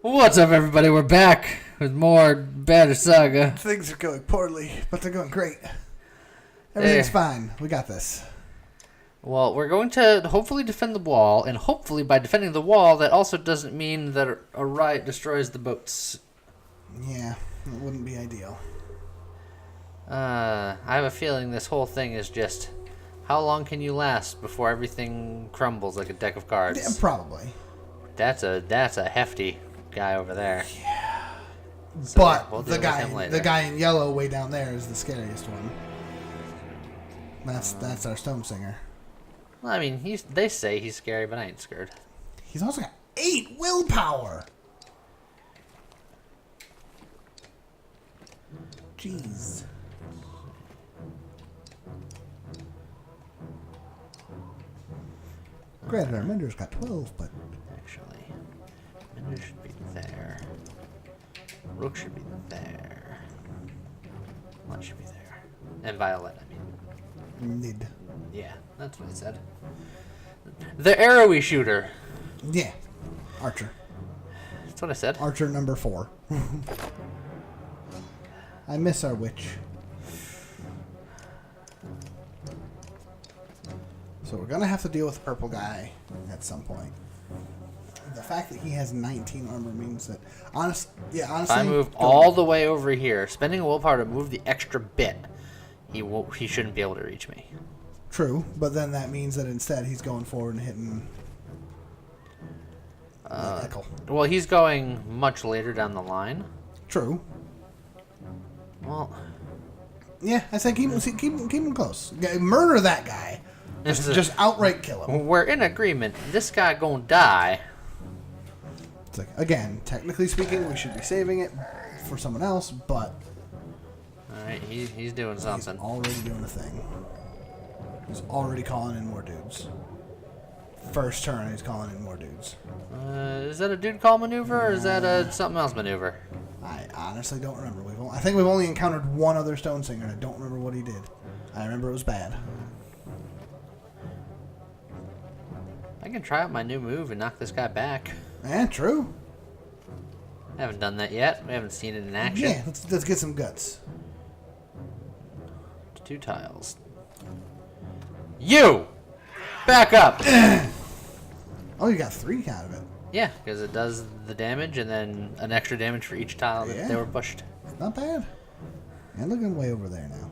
What's up, everybody? We're back with more Better Saga. Things are going poorly, but they're going great. Everything's fine. We got this. Well, we're going to hopefully defend the wall, and hopefully by defending the wall, that also doesn't mean that a riot destroys the boats. Yeah, it wouldn't be ideal. I have a feeling this whole thing is just, how long can you last before everything crumbles like a deck of cards? Yeah, probably. That's a hefty guy over there. Yeah. So But we'll the deal with him later. guy in yellow way down there is the scariest one. That's our stone singer. Well, I mean, they say he's scary, but I ain't scared. He's also got 8 willpower. Jeez. Granted, our Mender's got 12, but... Actually, Mender should be there. Rook should be there. What should be there? And Violet, I mean. Nid. Yeah, that's what I said. The arrowy shooter. Yeah. Archer. That's what I said. Archer number 4. I miss our witch. So we're gonna have to deal with the purple guy at some point. The fact that he has 19 armor means that honestly, If I move all the way over here, spending a willpower to move the extra bit, he shouldn't be able to reach me. True, but then that means that instead he's going forward and hitting Echo. Well, he's going much later down the line. True. Well, yeah, I say keep him close. Murder that guy. Just outright kill him. We're in agreement. This guy gonna die. It's like, again, technically speaking, we should be saving it for someone else, but Alright, he's doing something. he's already doing a thing. He's already calling in more dudes. First turn, he's calling in more dudes. Is that a dude call maneuver, or is that a something else maneuver? I honestly don't remember. I think we've only encountered one other stone singer, and I don't remember what he did. I remember it was bad. I can try out my new move and knock this guy back. Yeah, true. I haven't done that yet. We haven't seen it in action. Yeah, let's get some guts. 2 tiles. You! Back up! Oh, you got 3 out of it. Yeah, because it does the damage and then an extra damage for each tile that they were pushed. Not bad. And looking way over there now.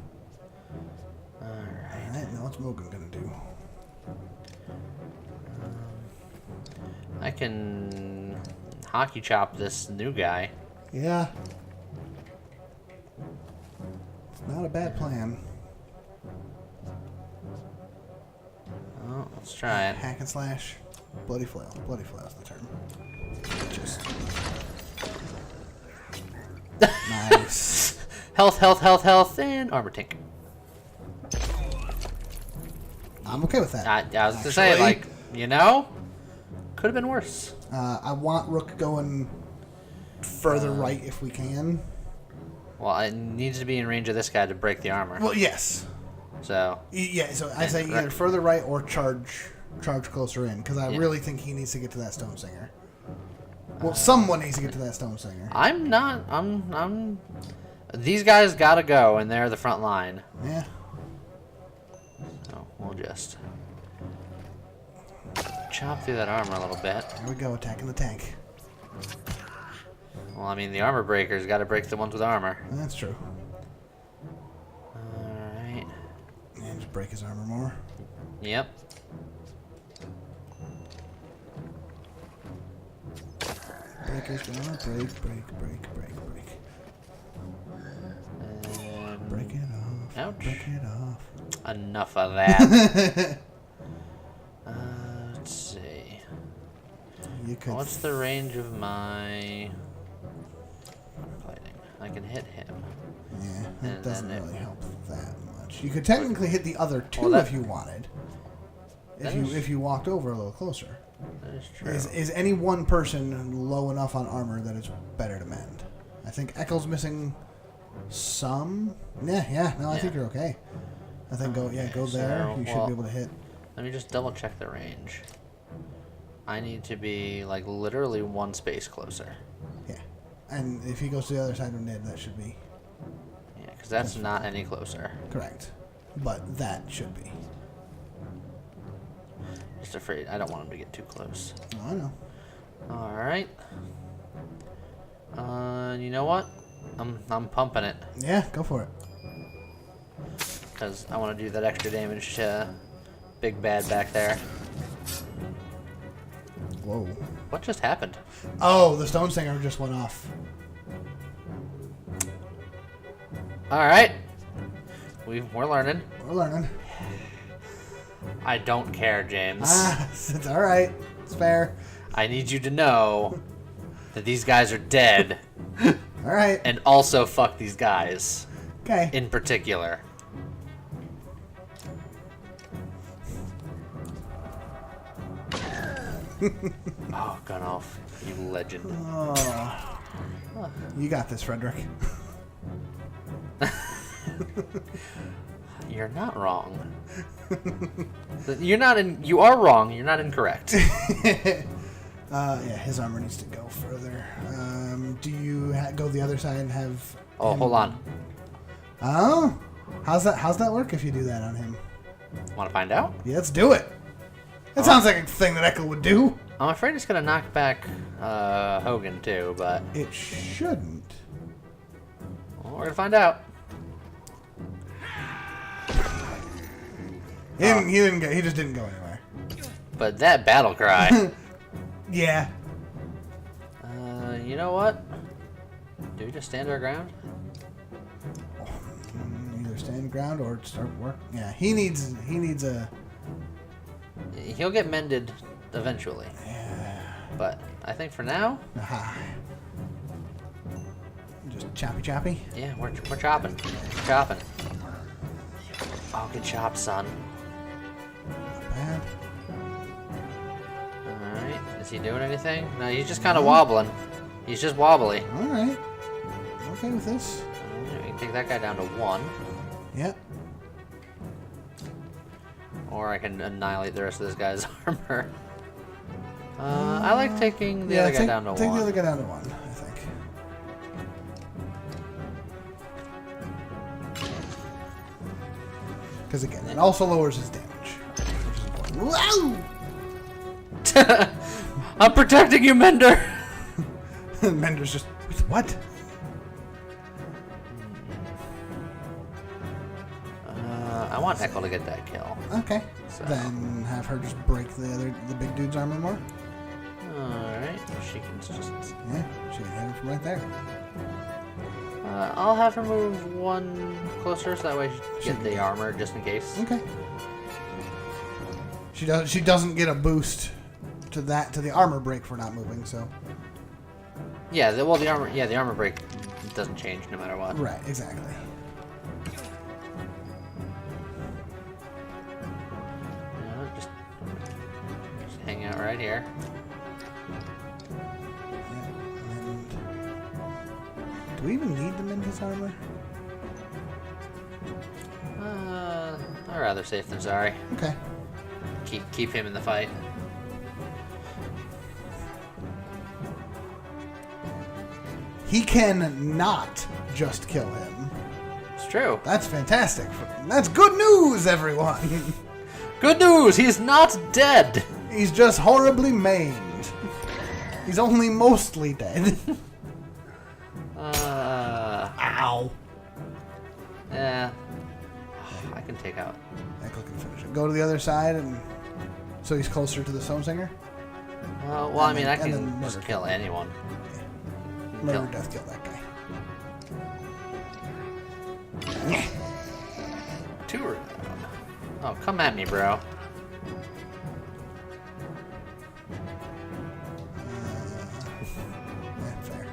Alright. Now what's Mogan gonna do? I can hockey chop this new guy. Yeah. It's not a bad plan. Oh, let's try it. Hack and slash. Bloody flail. Bloody flail's the term. Just. Nice. Health, and armor tank. I'm okay with that. I was gonna say, like, you know, could have been worse. I want Rook going further right if we can. Well, it needs to be in range of this guy to break the armor. Well, yes. So. Yeah, so I say either further right or charge closer in, because I really think he needs to get to that stone singer. Well, someone needs to get to that stone singer. I'm not. I'm. These guys gotta go, and they're the front line. Yeah. So we'll just chop through that armor a little bit. Here we go, attacking the tank. Well, I mean, the armor breakers gotta break the ones with armor. That's true. Alright. And just break his armor more. Yep. Breakers gonna break. Break it off. Ouch. Break it off. Enough of that. Let's see. You could. What's the range of my fighting? I can hit him. Yeah, that And doesn't then really help that much. You could technically hit the other 2 Well, if you wanted. That If you walked over a little closer. That is true. Is any one person low enough on armor that it's better to mend? I think Echo's missing some. Yeah. No, I think you're okay. I think go there. So, You should be able to hit. Let me just double check the range. I need to be like literally 1 space closer. And if he goes to the other side of Nid, that should be Yeah, because that's not any closer. correct. But that should be. Just afraid. I don't want him to get too close. Oh, I know. All right. You know what? I'm pumping it Yeah, go for it. because I want to do that extra damage to Big Bad back there. Whoa. What just happened? Oh, the Stone Singer just went off. All right. We're learning. We're learning. I don't care, James. It's all right. It's fair. I need you to know that these guys are dead, All right. and also fuck these guys Okay. in particular. Oh, Gunolf, you legend. Oh. You got this, Frederick. You're not wrong. You are wrong. You're not incorrect. Yeah, his armor needs to go further. Do you go the other side and have? Oh, hold on. Oh, how's that work if you do that on him? Want to find out? Yeah, let's do it. That sounds like a thing that Echo would do. I'm afraid it's gonna knock back Hogan too, but It shouldn't. well, we're gonna find out. He just didn't go anywhere. But that battle cry. Yeah. You know what? Do we just stand our ground? Either stand ground or start work. Yeah, he needs a. He'll get mended eventually. Yeah. But I think for now, Aha. Just choppy. yeah, we're chopping. We're chopping. Oh, good job, son. Not bad. Alright. Is he doing anything? No, he's just kind of wobbling. He's just wobbly. All right. Okay with this. We can take that guy down to 1. Yep. Or I can annihilate the rest of this guy's armor. I like taking the other guy down to 1. Take the other guy down to 1, I think. Because again, it also lowers his damage, which is important. Wow! I'm protecting you, Mender! Mender's just what? I want Echo to get that kill. Okay. So. Then have her just break the big dude's armor more. Alright, she can just... Yeah, she can hit him from right there. I'll have her move 1 closer so that way she get the armor just in case. Okay. She doesn't get a boost to the armor break for not moving, so. Yeah, the armor break doesn't change no matter what. Right, exactly. Just hang out right here. And do we even need to mend his armor? I'd rather safe than sorry. Okay. Keep him in the fight. He can not just kill him. It's true. That's fantastic. That's good news, everyone. Good news! He's not dead! He's just horribly maimed. He's only mostly dead. Ow. Yeah. I can take out. Echo can finish it. Go to the other side, and so he's closer to the Stone Singer. Well, I mean, I and then can just murder. kill anyone. Murder, death, kill that guy. Two. Oh, come at me, bro. Yeah, fair.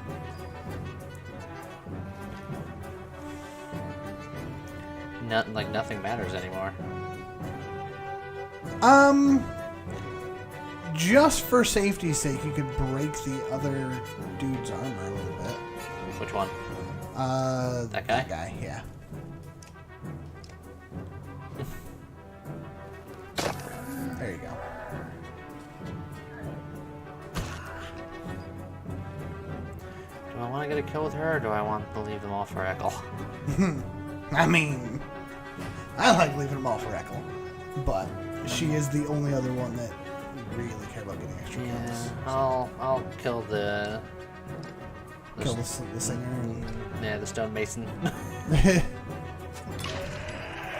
Nothing matters anymore. Just for safety's sake, you could break the other dude's armor a little bit. Which one? That guy? That guy, yeah. There you go. Do I want to get a a kill with her, or do I want to leave them all for Echo? I mean, I like leaving them all for Echo, but she is the only other one that really care about getting extra kills. I'll kill the singer. And... the stonemason.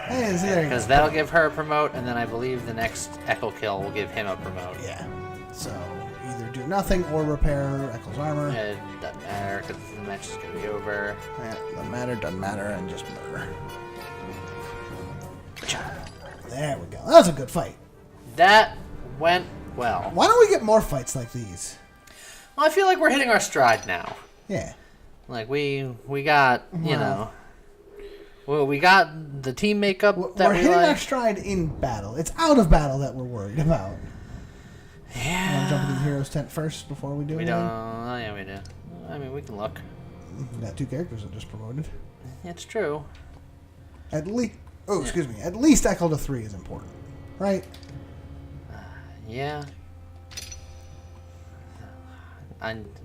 Hey, see, there you go. Because that'll give her a promote, and then I believe the next Echo kill will give him a promote. Yeah. So either do nothing or repair Echo's armor. It doesn't matter because the match is gonna be over. Yeah, doesn't matter, and just murder. There we go. That was a good fight. That went well. Why don't we get more fights like these? Well, I feel like we're hitting our stride now. Yeah. Like we got, you know. Well, we got the team makeup that we're we hitting like. our stride in battle. It's out of battle that we're worried about. Yeah. You want to jump into the hero's tent first before we do anything? Oh, yeah, we do. I mean, we can look. We got 2 characters that just promoted. It's true. At least, excuse me. At least Echo to 3 is important, right? Yeah.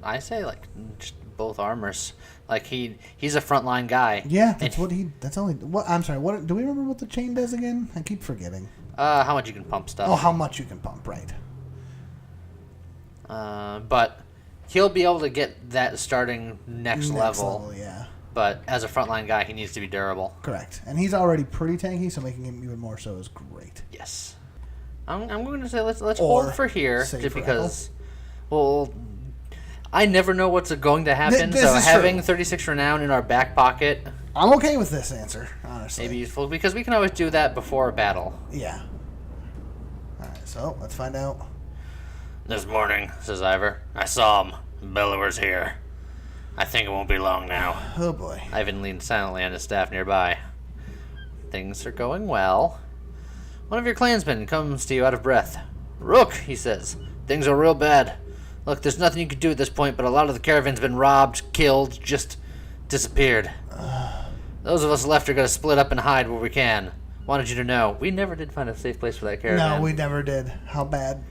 I say like just both armors. Like he's a frontline guy. Yeah, that's what he. That's only. What I'm sorry. What do we remember what the chain does again? I keep forgetting. How much you can pump stuff. Oh, how much you can pump, right? But he'll be able to get that starting next level. Yeah. But as a frontline guy, he needs to be durable. Correct, and he's already pretty tanky, so making him even more so is great. Yes. I'm going to say let's hold for here, just because. Well, I never know what's going to happen, so having 36 renown in our back pocket. I'm okay with this answer, honestly. Maybe useful because we can always do that before a battle. Yeah. All right, so let's find out. This morning, says Ivor, I saw him. Bellower's here. I think it won't be long now. Oh boy. Ivan leaned silently on his staff nearby. Things are going well. One of your clansmen comes to you out of breath. Rook, he says. Things are real bad. Look, there's nothing you can do at this point, but a lot of the caravan's been robbed, killed, just disappeared. Those of us left are going to split up and hide where we can. Wanted you to know, we never did find a safe place for that caravan. No, we never did. How bad?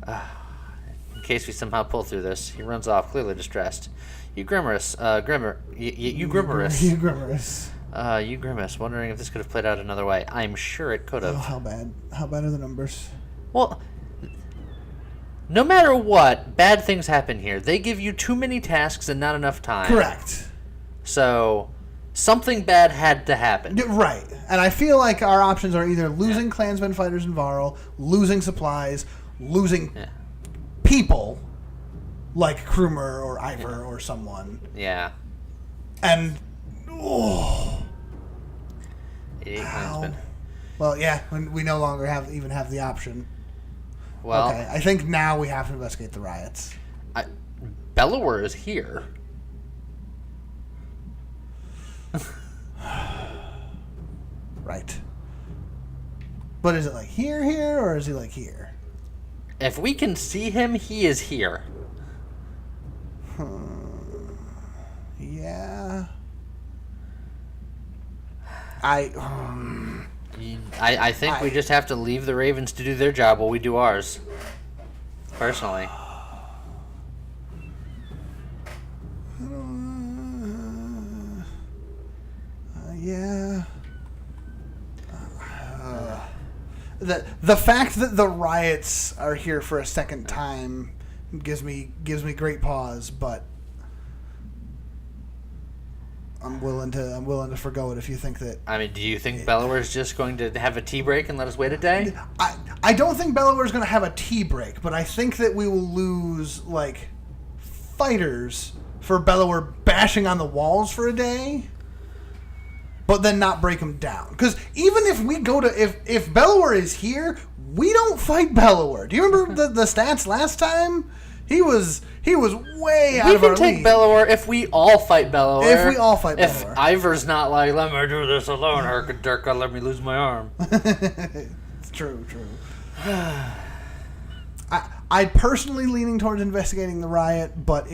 In case we somehow pull through this, he runs off, clearly distressed. You Grimace, you Grimace, wondering if this could have played out another way. I'm sure it could have. Oh, how bad? How bad are the numbers? Well, no matter what, bad things happen here. They give you too many tasks and not enough time. Correct. So, something bad had to happen. Right. And I feel like our options are either losing clansmen fighters in Varl, losing supplies, losing people, like Krumer or Ivor or someone. Yeah. And, 88 clansmen. Well, yeah, we no longer even have the option. Well, okay, I think now we have to investigate the riots. Bellower is here. Right. But is it like here, or is he like here? If we can see him, he is here. Yeah. I think we just have to leave the Ravens to do their job while we do ours. Personally. Yeah. The fact that the riots are here for a second time gives me great pause, but I'm willing to forgo it if you think that. I mean, do you think Bellower's just going to have a tea break and let us wait a day? I don't think Bellower's going to have a tea break, but I think that we will lose like fighters for Bellower bashing on the walls for a day, but then not break them down. Because even if we go to if Bellower is here, we don't fight Bellower. Do you remember the stats last time? He was way out of our league. We can take Bellower if we all fight Bellower. If we all fight If Bellower. Ivor's not like, let me do this alone, Herka let me lose my arm. It's true. I personally leaning towards investigating the riot, but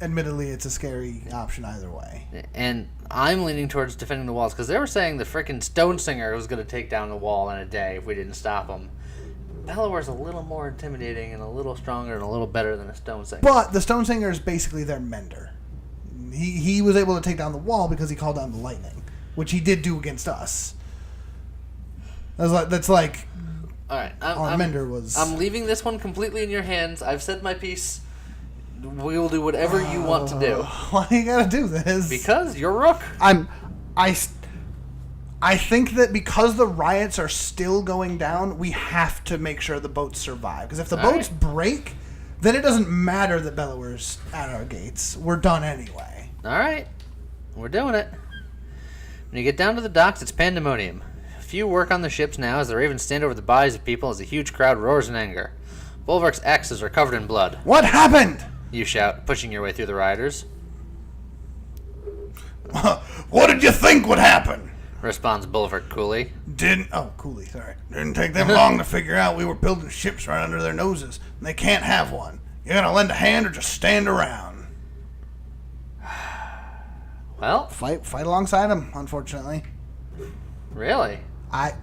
admittedly it's a scary option either way. And I'm leaning towards defending the walls because they were saying the frickin' Stone Singer was going to take down the wall in a day if we didn't stop him. Bellower's a little more intimidating and a little stronger and a little better than a Stone Singer. But the Stone Singer is basically their mender. He was able to take down the wall because he called down the lightning, which he did do against us. That's like all right. Armender was. I'm leaving this one completely in your hands. I've said my piece. We will do whatever you want to do. Why you gotta do this? Because you're Rook. I think that because the riots are still going down, we have to make sure the boats survive. Because if the boats break, then it doesn't matter that Bellaware's at our gates. We're done anyway. All right. We're doing it. When you get down to the docks, it's pandemonium. Few work on the ships now as the ravens stand over the bodies of people as a huge crowd roars in anger. Bolvark's axes are covered in blood. What happened? You shout, pushing your way through the rioters. What did you think would happen? Responds Bolvark coolly. Coolly, sorry. Didn't take them long to figure out we were building ships right under their noses, and they can't have one. You gonna lend a hand or just stand around? Well, fight alongside them, unfortunately. Really? At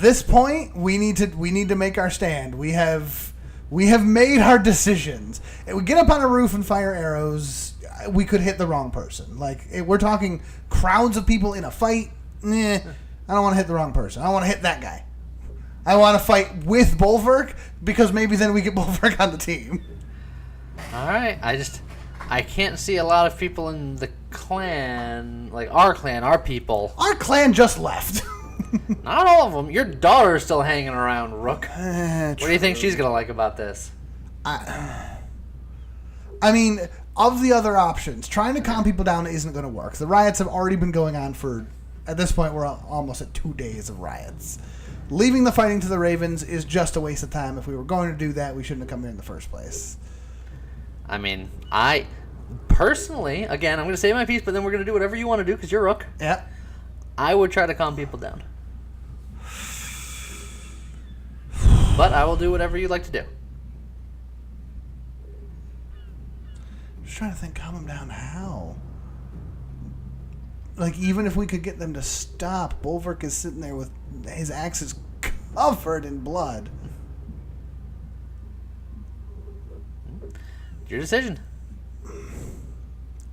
this point, we need to make our stand. We have made our decisions. If we get up on a roof and fire arrows, we could hit the wrong person. Like, if we're talking crowds of people in a fight. I don't want to hit the wrong person. I want to hit that guy. I want to fight with Bolvark because maybe then we get Bolvark on the team. All right. I can't see a lot of people in the clan, like our clan, our people. Our clan just left. Not all of them. Your daughter's still hanging around, Rook. What do you think she's going to like about this? I mean, of the other options, trying to calm people down isn't going to work. The riots have already been going on for, at this point, we're almost at 2 days of riots. Leaving the fighting to the Ravens is just a waste of time. If we were going to do that, we shouldn't have come here in the first place. I mean, personally, again, I'm going to say my piece, but then we're going to do whatever you want to do because you're Rook. Yeah. I would try to calm people down. But I will do whatever you'd like to do. Just trying to think, calm them down how? Like, even if we could get them to stop, Bolvark is sitting there with his axes covered in blood. Your decision.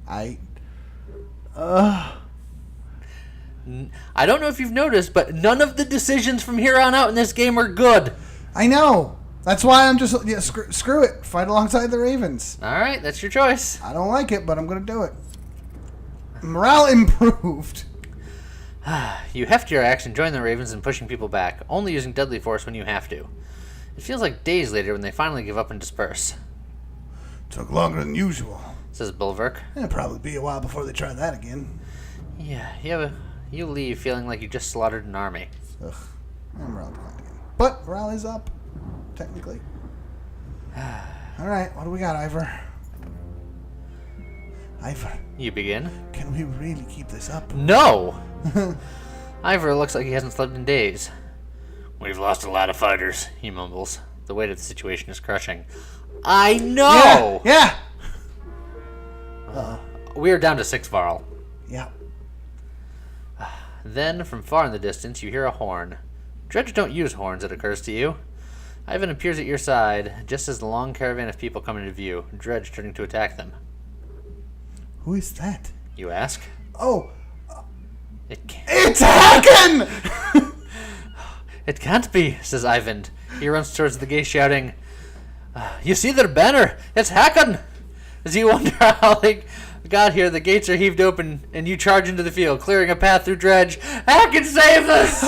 I don't know if you've noticed, but none of the decisions from here on out in this game are good. I know. That's why I'm just screw it. Fight alongside the Ravens. All right, that's your choice. I don't like it, but I'm going to do it. Morale improved. You heft your axe and join the Ravens in pushing people back, only using deadly force when you have to. It feels like days later when they finally give up and disperse. Took longer than usual, says Bolvark. It'll probably be a while before they try that again. Yeah, you leave feeling like you just slaughtered an army. Ugh, and morale declined again. But morale is up, technically. Alright, what do we got, Ivor? Ivor. You begin. Can we really keep this up? No! Ivor looks like he hasn't slept in days. We've lost a lot of fighters, he mumbles. The weight of the situation is crushing. I know! Yeah! We are down to 6 Varl. Yeah. Then, from far in the distance, you hear a horn. Dredge don't use horns, it occurs to you. Ivan appears at your side, just as the long caravan of people come into view, Dredge turning to attack them. Who is that? You ask. Oh. It's Hakan! It can't be, says Ivan. He runs towards the gate shouting, you see their banner! It's Hakan! As you wonder how they got here, the gates are heaved open, and you charge into the field, clearing a path through Dredge. Hakan, save us!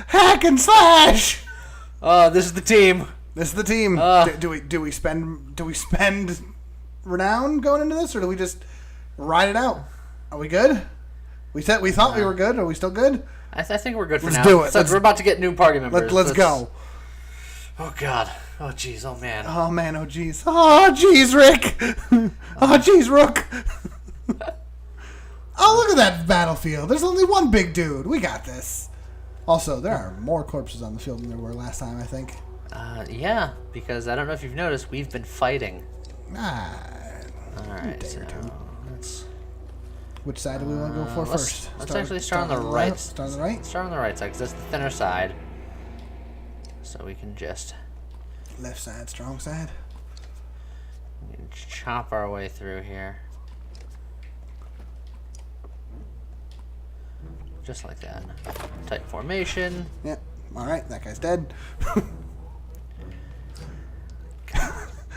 Hakan slash! Oh, this is the team. This is the team. Do we spend renown going into this, or do we just ride it out? Are we good? We thought we were good. Are we still good? I think we're good for now. Let's do it. Since we're about to get new party members. Let's go. Oh, God. Oh, jeez. Oh, man. Oh, man. Oh, jeez. Oh, jeez, Rick. Oh, jeez, Rook. Oh, look at that battlefield. There's only one big dude. We got this. Also, there are more corpses on the field than there were last time, I think. Yeah, because I don't know if you've noticed, we've been fighting. All right, so let's... Which side do we want to go for first? Let's actually start on the right. Start on the right? Start on the right side, because that's the thinner side. So we can just... Left side, strong side. chop our way through here. just like that. Tight formation. Yeah. All right, that guy's dead.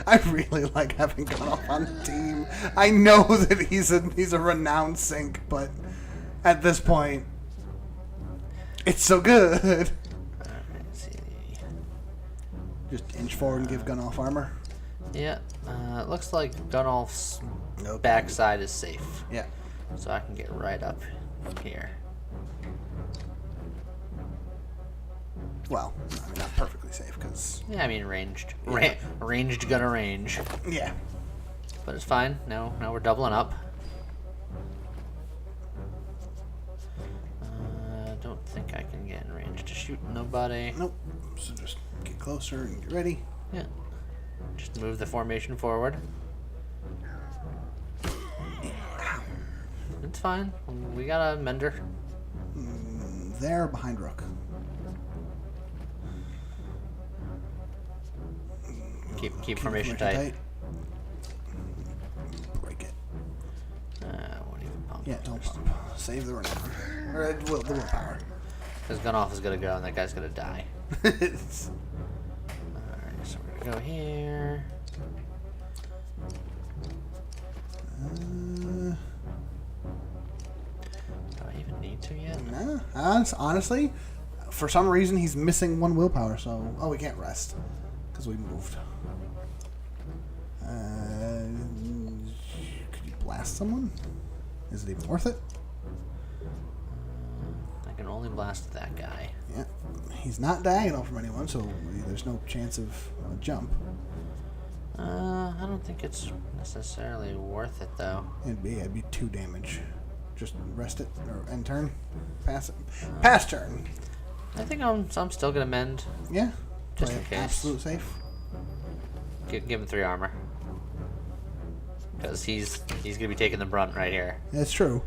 I really like having Gunoff on the team. I know that he's a renowned sink, but at this point, it's so good. Alright, let's see. Just inch forward and give Gunoff armor. Yeah, looks like Gunoff's Nope. backside is safe. Yeah. So I can get right up here. Well, I mean, not perfectly safe, because... Yeah, I mean ranged. Yeah. Ranged gonna range. Yeah. But it's fine. Now we're doubling up. Don't think I can get in range to shoot nobody. Nope. So just get closer and get ready. Yeah. Just move the formation forward. It's fine. We got a mender. There, behind Rook. Keep formation tight. Break it. Won't even pump. Yeah, don't pump. Save the renown. Or the willpower. Because Gunoff is gonna go and that guy's gonna die. Alright, so we're gonna go here. Do I even need to yet? Nah, honestly, for some reason he's missing one willpower, so... Oh, we can't rest. Because we moved. Could you blast someone? Is it even worth it? I can only blast that guy. Yeah. He's not diagonal from anyone, so there's no chance of a jump. I don't think it's necessarily worth it though. It'd be 2 damage. Just rest it or end turn. Pass it. Pass turn. I think I'm still gonna mend. Yeah. Just Play in it case. Absolute safe. Give him 3 armor. Because he's gonna be taking the brunt right here. That's true.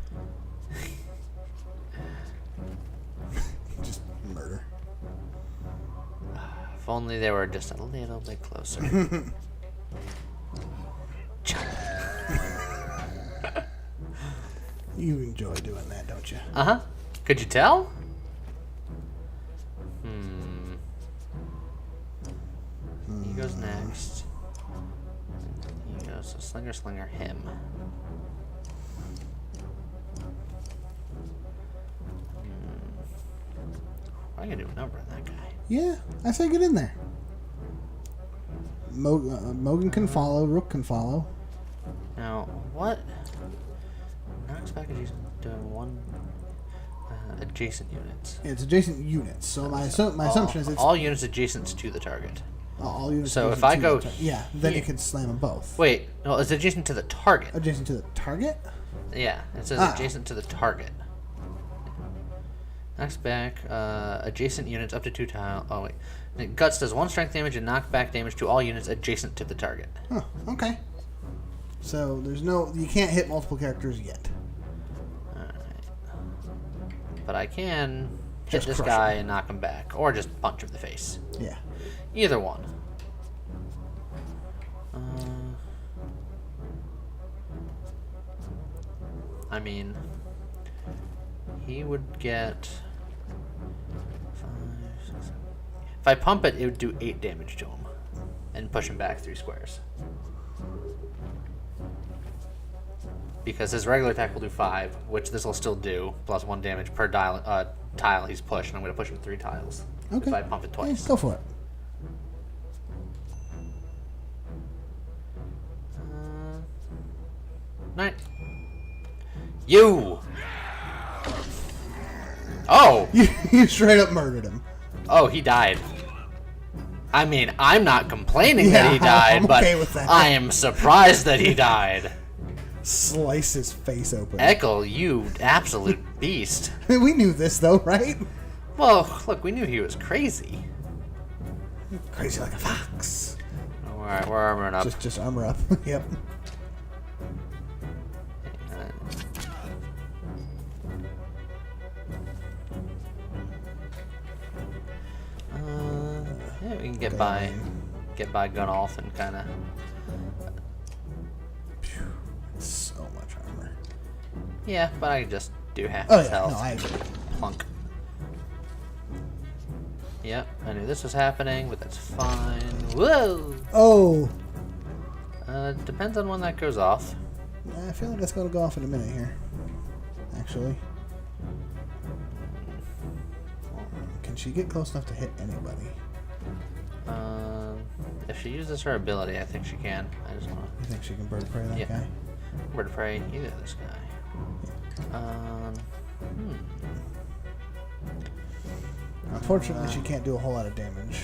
Just murder. If only they were just a little bit closer. You enjoy doing that, don't you? Uh-huh. Could you tell? He goes next. He goes, so slinger him. I can do a number on that guy. Yeah, I say get in there. Mogan can follow. Rook can follow. Now, what? Knocks back adjacent doing 1 adjacent units. It's adjacent units, so my assumption is it's all units adjacent to the target. all units. So adjacent if I to go the yeah, then you here- can slam them both. Wait, no, it's adjacent to the target. Adjacent to the target? Yeah, it says adjacent to the target. Next back, adjacent units up to 2 tile. Oh wait, and it Guts does 1 strength damage and knockback damage to all units adjacent to the target. Huh, okay. So there's no, you can't hit multiple characters yet. Alright. But I can hit Just this crush guy him. and knock him back, or just punch him in the face. Yeah. Either one. I mean, he would get 5, 6, 7. If I pump it, it would do 8 damage to him, and push him back 3 squares. Because his regular attack will do 5, which this will still do, plus 1 damage per tile he's pushed, and I'm going to push him 3 tiles. Okay. If I pump it Yeah, twice. go for it. 9. You! Oh! You straight up murdered him. Oh, he died. I mean, I'm not complaining that he Yeah, died, I'm but okay with that. I am surprised that he died. Slice his face open. Ekel, you absolute beast. We knew this though, right? Well, look, we knew he was crazy. Crazy like a fox. Alright, we're armoring up. Just armor up. Yep. Yeah, we can get by Gunoff and kind of. So much armor. Yeah, but I can just do half Oh his yeah, health. no, I agree. Plunk. Yep, I knew this was happening, but that's fine. Whoa! Oh! Depends on when that goes off. I feel like it's going to go off in a minute here. Actually. Can she get close enough to hit anybody? If she uses her ability, I think she can. I just want to... You think she can bird prey that guy? Bird of prey, either this guy. Unfortunately, she can't do a whole lot of damage.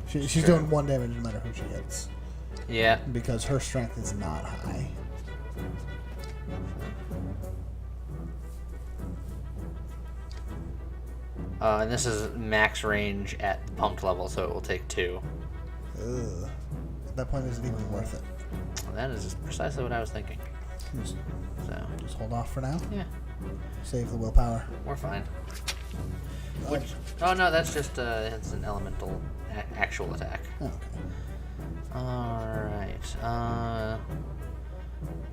She's doing 1 damage no matter who she hits. Yeah. Because her strength is not high. And this is max range at the punked level, so it will take 2. Ugh. At that point, is it even worth it? Well, that is precisely what I was thinking. Just hold off for now? Yeah. Save the willpower. We're fine. Oh no, that's just it's an elemental actual attack. Okay. Alright.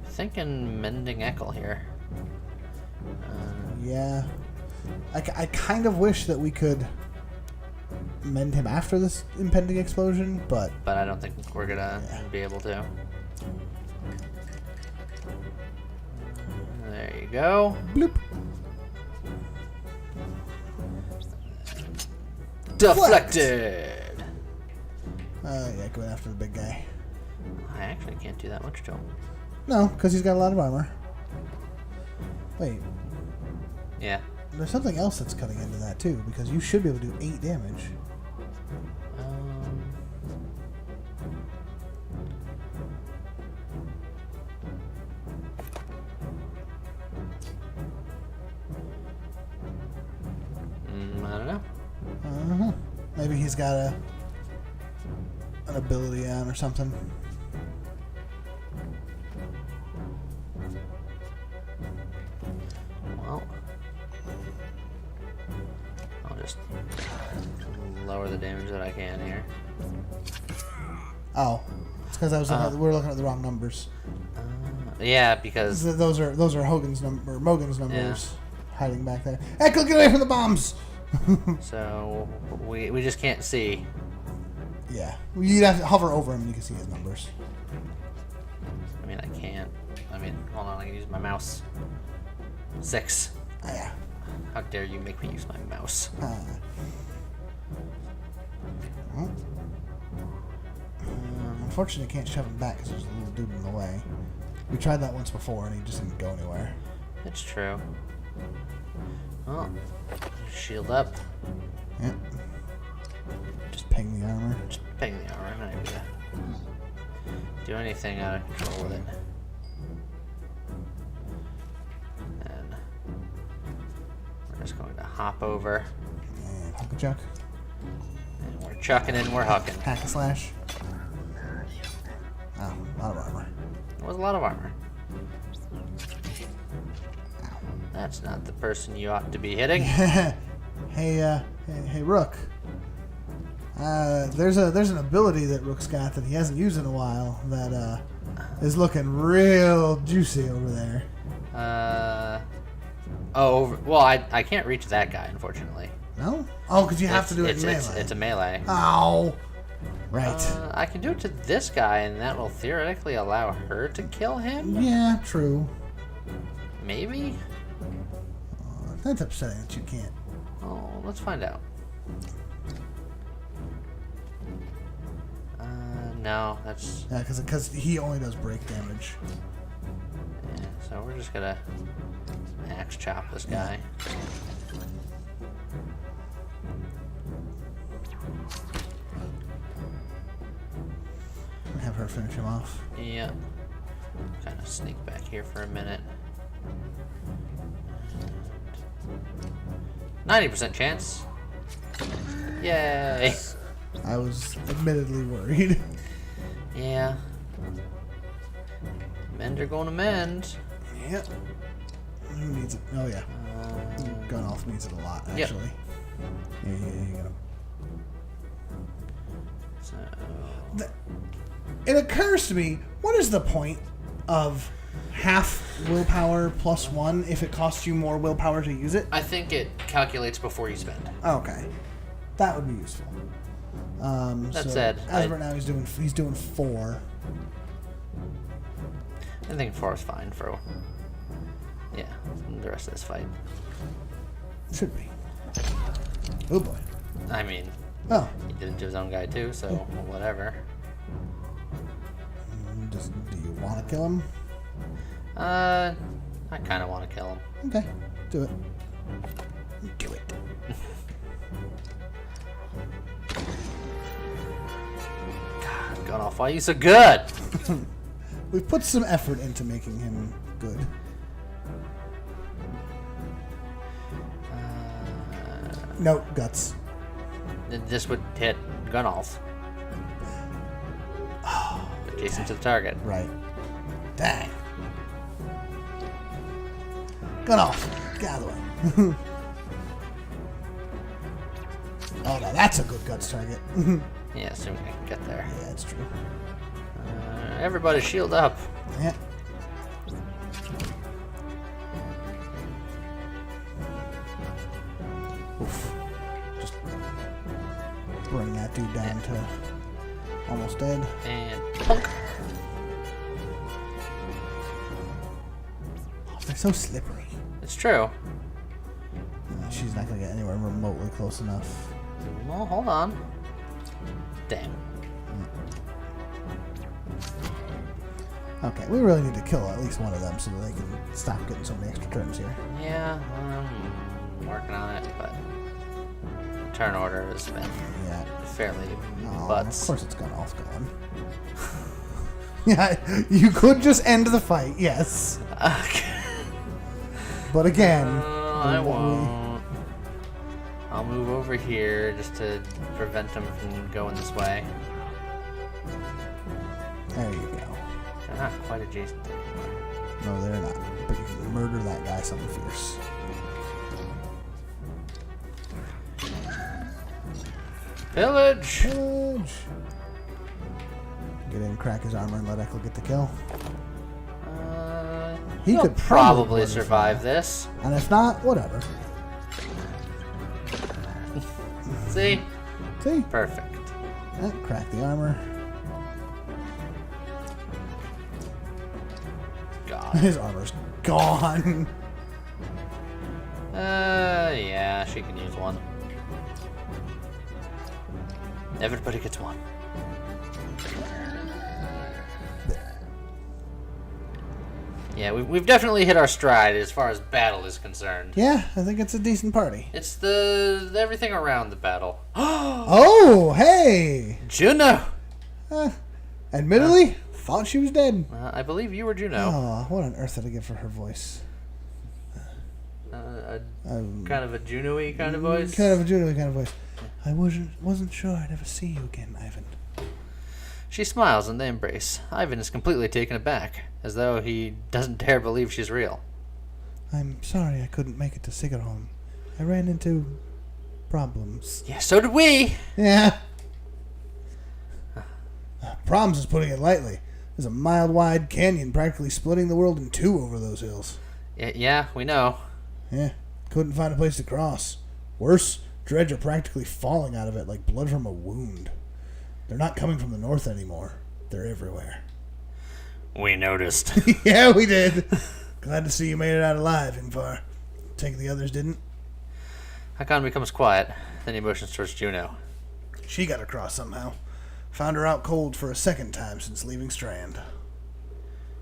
Thinking Mending Echo here. Yeah. I kind of wish that we could mend him after this impending explosion, but I don't think we're gonna be able to. There you go. bloop. Deflected! Yeah, going after the big guy. I actually can't do that much to him. No, because he's got a lot of armor. Wait, Yeah. there's something else that's cutting into that too, because you should be able to do 8 damage. I don't know. Maybe he's got an ability on or something. Well, I'll just lower the damage that I can here. Oh, it's because we're looking at the wrong numbers. Yeah, because Those are Hogan's number, Mogan's numbers hiding back there. Echo, get away from the bombs! so we just can't see. Yeah, you'd have to hover over him and you can see his numbers. I mean, I can't. I mean, hold on, I can use my mouse. 6. Oh, yeah. How dare you make me use my mouse? Well, unfortunately, I can't shove him back because there's a little dude in the way. We tried that once before and he just didn't go anywhere. It's true. Oh, shield up. Yep. Just ping the armor. Just ping the armor. I'm not even gonna do anything out of control with it. And we're just going to hop over. And huck a chuck. And we're chucking and we're hucking. Hack a slash. Oh, a lot of armor. It was a lot of armor. Ow. That's not the person you ought to be hitting. Hey, Rook. There's an ability that Rook's got that he hasn't used in a while that is looking real juicy over there. Oh, well, I can't reach that guy, unfortunately. No? Oh, because you have to do it in melee. It's a melee. Ow. Right. I can do it to this guy, and that will theoretically allow her to kill him? Yeah, true. Maybe? That's upsetting that you can't. Oh, let's find out. No, that's... Yeah, because he only does break damage. Yeah, so we're just gonna axe chop this guy. Have her finish him off. Yeah. Kind of sneak back here for a minute. 90% chance. Yay! I was admittedly worried. Yeah. Mend are going to mend. Yep. Who needs it? Oh, yeah. Gun off needs it a lot, actually. Yep. Yeah, you got him. So... It occurs to me, what is the point of half willpower plus 1 if it costs you more willpower to use it? I think it calculates before you spend. Okay. That would be useful. That so said, as of right now, he's doing 4. I think 4 is fine for the rest of this fight. Should be. Oh boy. I mean, Oh. he did it to his own guy too, so whatever. Do you want to kill him? I kind of want to kill him. Okay. Do it. Do it. God, Gunnoff, why are you so good? We've put some effort into making him good. No, guts. This would hit Gunnoff. Adjacent to the target. Right. Dang. Gun off. Get out of the way. Oh, now that's a good guts target. Yeah, assuming I can get there. Yeah, that's true. Everybody shield up. Yeah. Oof. Just bring that dude down to almost dead. And punk. Oh, they're so slippery. It's true. She's not going to get anywhere remotely close enough. Well, hold on. Damn. Okay, we really need to kill at least one of them so that they can stop getting so many extra turns here. Yeah, I'm working on it, but turn order has been fairly butts. Of course it's gone off going. Yeah, you could just end the fight, yes. Okay. But again... I won't. I'll move over here just to prevent them from going this way. There you go. They're not quite adjacent anymore. No, they're not. But you can murder that guy something fierce. Pillage! Pillage! Get in, crack his armor, and let Echo get the kill. He He'll could probably survive this. And if not, whatever. See? See? Perfect. Crack the armor. God. His armor's gone. Yeah, she can use one. Everybody gets one. Yeah, we've definitely hit our stride as far as battle is concerned. Yeah, I think it's a decent party. It's the everything around the battle. Oh, hey! Juno! Admittedly, thought she was dead. I believe you were Juno. Oh, what on earth did I give for her voice? Kind of a Juno-y kind of voice? Kind of a Juno kind of voice. I wasn't sure I'd ever see you again, Ivan. She smiles and they embrace. Ivan is completely taken aback, as though he doesn't dare believe she's real. I'm sorry I couldn't make it to Sigerholm. I ran into problems. Yeah, so did we! Yeah. Problems is putting it lightly. There's a mile-wide canyon practically splitting the world in two over those hills. Yeah, we know. Yeah, couldn't find a place to cross. Worse, dredge are practically falling out of it like blood from a wound. They're not coming from the north anymore. They're everywhere. We noticed. Yeah, we did. Glad to see you made it out alive, Ingvar. Take the others didn't. Hakon becomes quiet, then he motions towards Juno. She got across somehow. Found her out cold for a second time since leaving Strand.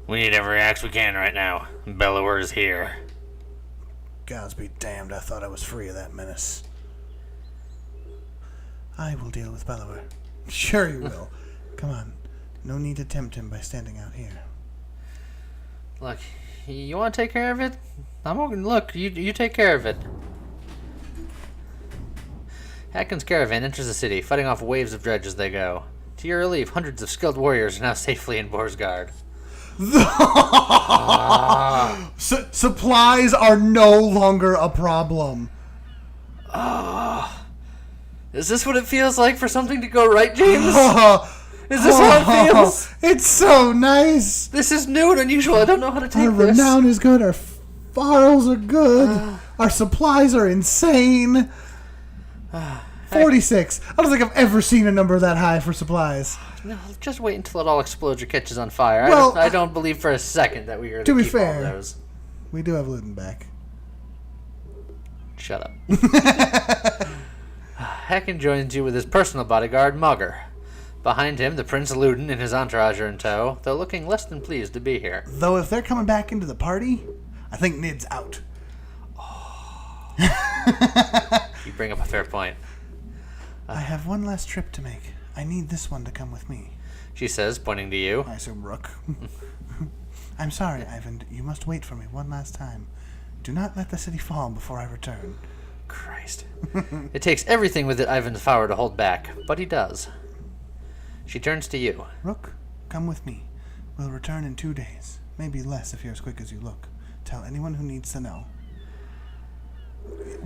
We need every axe we can right now. Bellower is here. Gods be damned, I thought I was free of that menace. I will deal with Bellower. Sure you will. Come on. No need to tempt him by standing out here. Look, you want to take care of it? Look, you take care of it. Hakon's caravan enters the city, fighting off waves of dredge as they go. To your relief, hundreds of skilled warriors are now safely in Borsgard. Supplies are no longer a problem. Is this what it feels like for something to go right, James? Is this how it feels? It's so nice. This is new and unusual. I don't know how to take Our this. renown is good. Our files are good. Our supplies are insane. 46. I don't think I've ever seen a number that high for supplies. No, just wait until it all explodes or catches on fire. Well, I don't believe for a second that we are to be keep fair, all those. We do have Luton back. Shut up. Hacken joins you with his personal bodyguard, Mugger. Behind him, the Prince Luden and his entourage are in tow, though looking less than pleased to be here. Though if they're coming back into the party, I think Nid's out. You bring up a fair point. I have one last trip to make. I need this one to come with me. She says, pointing to you. I assume Rook. I'm sorry, Ivan. You must wait for me one last time. Do not let the city fall before I return. Christ. It takes everything within Ivan's power to hold back, but he does. She turns to you. Rook, come with me. We'll return in 2 days. Maybe less if you're as quick as you look. Tell anyone who needs to know.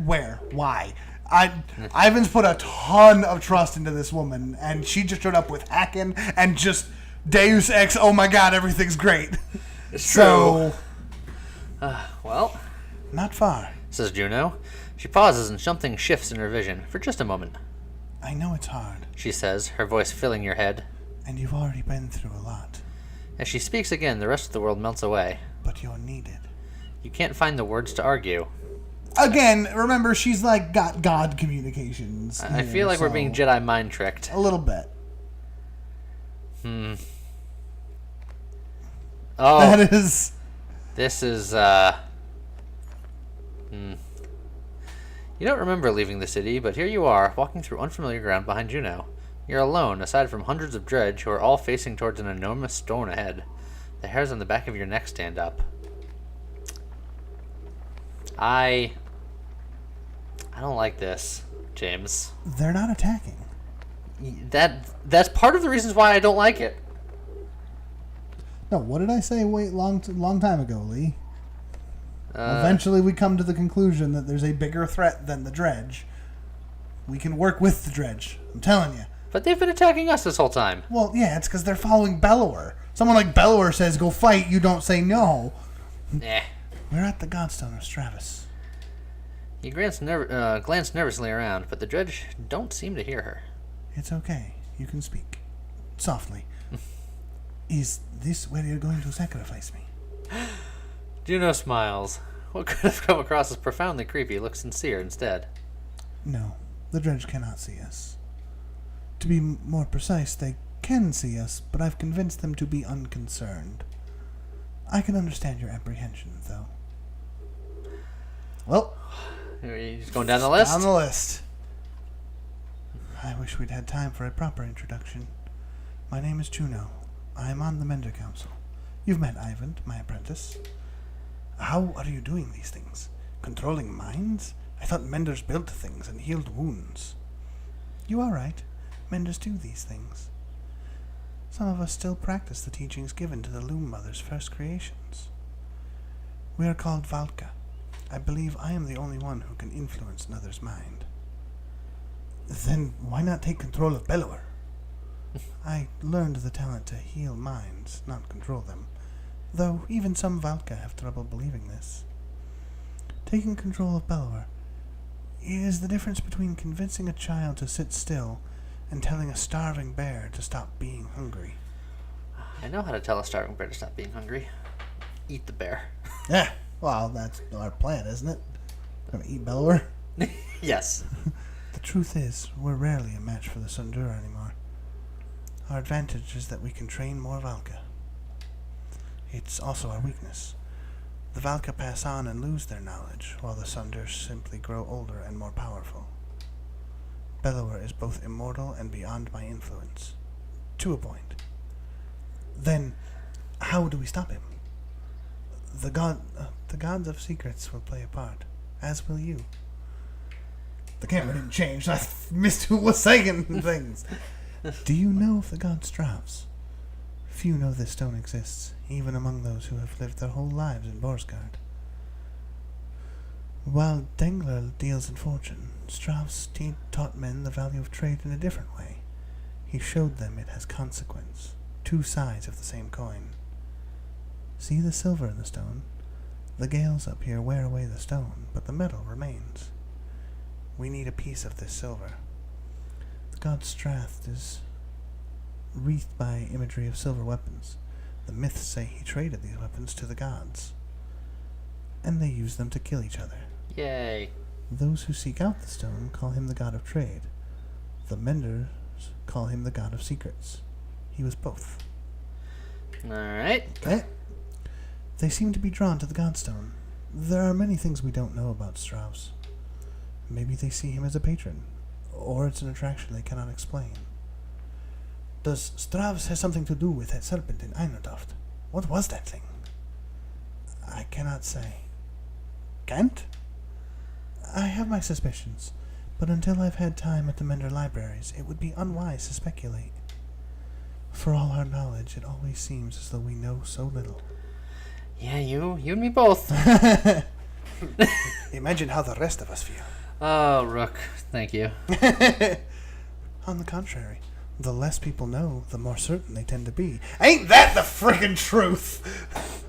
Where? Why? Ivan's put a ton of trust into this woman, and she just showed up with hacking and just Deus Ex, oh my god, everything's great. It's true. Well, not far, says Juno. She pauses and something shifts in her vision for just a moment. I know it's hard, she says, her voice filling your head. And you've already been through a lot. As she speaks again, the rest of the world melts away. But you're needed. You can't find the words to argue. Again, remember, she's like got God communications. I feel like we're being Jedi mind tricked. A little bit. Oh. That is... This is, You don't remember leaving the city, but here you are, walking through unfamiliar ground behind Juno. You're alone, aside from hundreds of dredge who are all facing towards an enormous storm ahead. The hairs on the back of your neck stand up. I don't like this, James. They're not attacking. That's part of the reasons why I don't like it. No, what did I say? Wait, long time ago, Lee. Eventually, we come to the conclusion that there's a bigger threat than the dredge. We can work with the dredge. I'm telling you. But they've been attacking us this whole time. Well, yeah, it's because they're following Bellower. Someone like Bellower says, "Go fight." You don't say no. Nah. We're at the Godstone of Stravis. You glance nervously around, but the dredge don't seem to hear her. It's okay. You can speak. Softly. Is this where you're going to sacrifice me? Juno smiles. What could have come across as profoundly creepy looks sincere instead. No, the dredge cannot see us. To be more precise, they can see us, but I've convinced them to be unconcerned. I can understand your apprehension, though. Well, he's going down the list? Down the list. I wish we'd had time for a proper introduction. My name is Juno. I am on the Mender Council. You've met Ivan, my apprentice. How are you doing these things? Controlling minds? I thought Menders built things and healed wounds. You are right. Menders do these things. Some of us still practice the teachings given to the Loom Mother's first creations. We are called Valka. I believe I am the only one who can influence another's mind. Then why not take control of Bellower? I learned the talent to heal minds, not control them, though even some Valka have trouble believing this. Taking control of Bellower is the difference between convincing a child to sit still and telling a starving bear to stop being hungry. I know how to tell a starving bear to stop being hungry. Eat the bear. Yeah, well, that's our plan, isn't it? Gonna eat Bellower? Yes. The truth is, we're rarely a match for the Sundura anymore. Our advantage is that we can train more Valka. It's also our weakness. The Valka pass on and lose their knowledge, while the Sunders simply grow older and more powerful. Bellower is both immortal and beyond my influence. To a point. Then, how do we stop him? The gods of secrets will play a part, as will you. The camera didn't change. I missed who was saying things. Do you know of the god Strauss? Few know this stone exists, even among those who have lived their whole lives in Borsgard. While Dengler deals in fortune, Strauss taught men the value of trade in a different way. He showed them it has consequence, 2 sides of the same coin. See the silver in the stone? The gales up here wear away the stone, but the metal remains. We need a piece of this silver. The god Strath is wreathed by imagery of silver weapons. The myths say he traded these weapons to the gods, and they use them to kill each other. Yay. Those who seek out the stone call him the god of trade. The menders call him the god of secrets. He was both. Alright. Okay. They seem to be drawn to the godstone. There are many things we don't know about Strauss. Maybe they see him as a patron, or it's an attraction they cannot explain. Does Strauss have something to do with that serpent in Einertoft? What was that thing? I cannot say. Can't? I have my suspicions, but until I've had time at the Mender libraries, it would be unwise to speculate. For all our knowledge, it always seems as though we know so little. Yeah, you and me both. Imagine how the rest of us feel. Oh, Rook, thank you. On the contrary, the less people know, the more certain they tend to be. Ain't that the friggin' truth?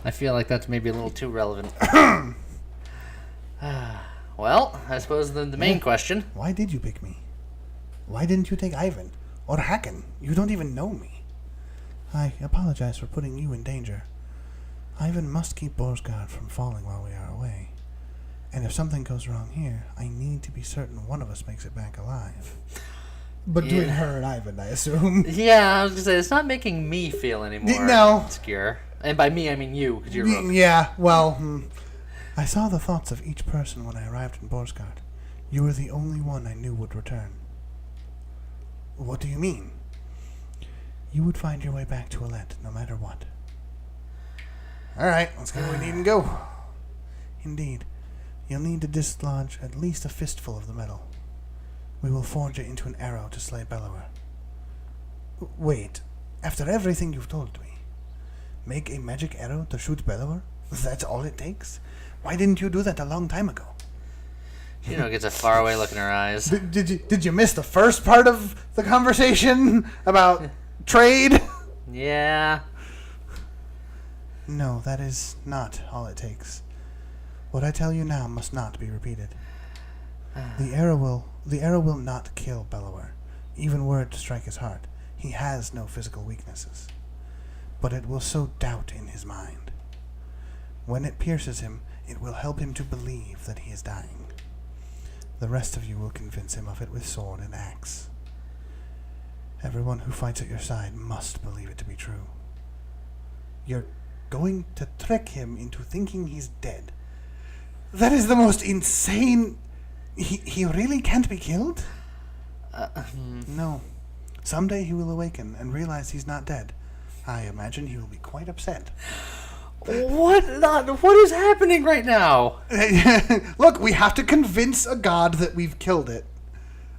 I feel like that's maybe a little too relevant. Well, I suppose the main question. Why did you pick me? Why didn't you take Ivan? Or Hacken? You don't even know me. I apologize for putting you in danger. Ivan must keep Borsgard from falling while we are away. And if something goes wrong here, I need to be certain one of us makes it back alive. But doing her and Ivan, I assume. Yeah, I was going to say, it's not making me feel any more obscure. And by me, I mean you, because you're Rook. Yeah, well, I saw the thoughts of each person when I arrived in Borsgard. You were the only one I knew would return. What do you mean? You would find your way back to Alette, no matter what. Alright, let's get what we need and go. Indeed. You'll need to dislodge at least a fistful of the metal. We will forge it into an arrow to slay Bellower. Wait, after everything you've told me, make a magic arrow to shoot Bellower? That's all it takes? Why didn't you do that a long time ago? She gets a faraway look in her eyes. Did you miss the first part of the conversation about trade? Yeah. No, that is not all it takes. What I tell you now must not be repeated. The arrow will not kill Bellower, even were it to strike his heart. He has no physical weaknesses. But it will sow doubt in his mind. When it pierces him, it will help him to believe that he is dying. The rest of you will convince him of it with sword and axe. Everyone who fights at your side must believe it to be true. You're going to trick him into thinking he's dead. That is the most insane... He really can't be killed? No. Someday he will awaken and realize he's not dead. I imagine he will be quite upset. What is happening right now? Look, we have to convince a god that we've killed it.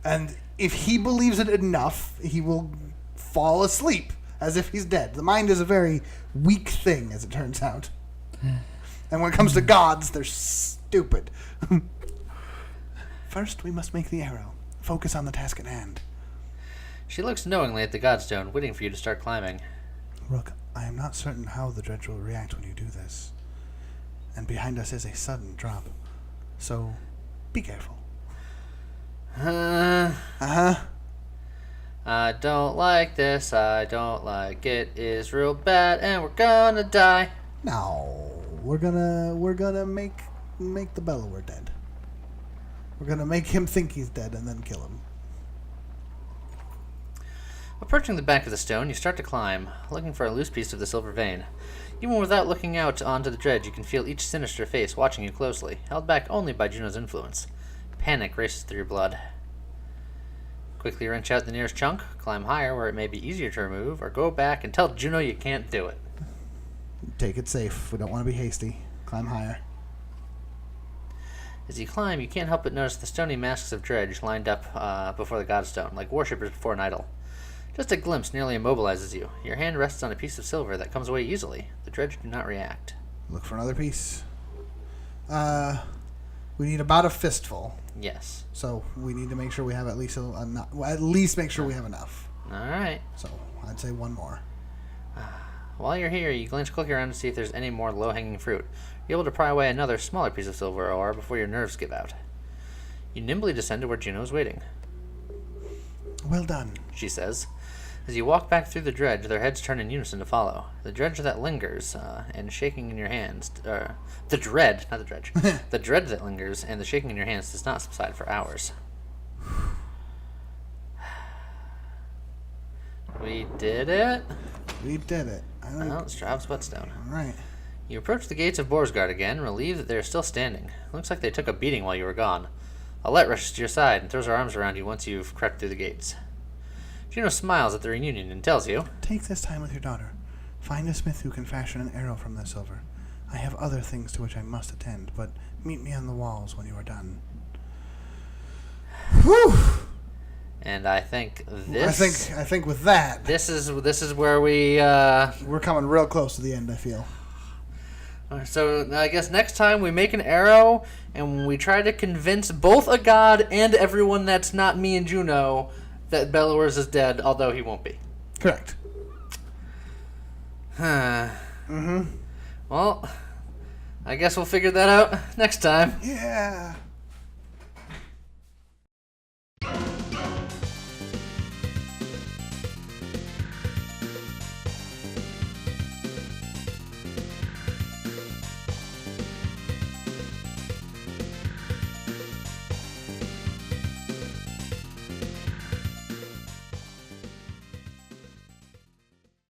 And if he believes it enough, he will fall asleep as if he's dead. The mind is a very weak thing, as it turns out. And when it comes to gods, they're stupid. First, we must make the arrow. Focus on the task at hand. She looks knowingly at the Godstone, waiting for you to start climbing. Rook, I am not certain how the dredge will react when you do this. And behind us is a sudden drop. So, be careful. I don't like this. I don't like it. It's real bad, and we're gonna die. No, we're gonna make the Bellower dead. We're gonna make him think he's dead and then kill him. Approaching the back of the stone, you start to climb, looking for a loose piece of the silver vein. Even without looking out onto the dredge, you can feel each sinister face watching you closely, held back only by Juno's influence. Panic races through your blood. Quickly wrench out the nearest chunk, climb higher where it may be easier to remove, or go back and tell Juno you can't do it. Take it safe. We don't want to be hasty. Climb higher. As you climb, you can't help but notice the stony masks of dredge lined up before the godstone, like worshippers before an idol. Just a glimpse nearly immobilizes you. Your hand rests on a piece of silver that comes away easily. The dredge do not react. Look for another piece. We need about a fistful. Yes. So we need to make sure we have at least make sure we have enough. Alright. So I'd say one more. While you're here, you glance quickly around to see if there's any more low-hanging fruit. You're able to pry away another smaller piece of silver ore before your nerves give out. You nimbly descend to where Juno is waiting. Well done, she says. As you walk back through the dredge, their heads turn in unison to follow. The dredge that lingers, and shaking in your hands... the dread, not the dredge. The dread that lingers and the shaking in your hands does not subside for hours. We did it? We did it. Well, it's Travis Whetstone. All right. You approach the gates of Borsgard again, relieved that they are still standing. Looks like they took a beating while you were gone. Alette rushes to your side and throws her arms around you once you've crept through the gates. Juno smiles at the reunion and tells you, Take this time with your daughter. Find a smith who can fashion an arrow from the silver. I have other things to which I must attend, but meet me on the walls when you are done. Whew! And I think this... I think with that... This is where we... We're coming real close to the end, I feel. So I guess next time we make an arrow and we try to convince both a god and everyone that's not me and Juno that Bellours is dead, although he won't be. Correct. Well, I guess we'll figure that out next time. Yeah.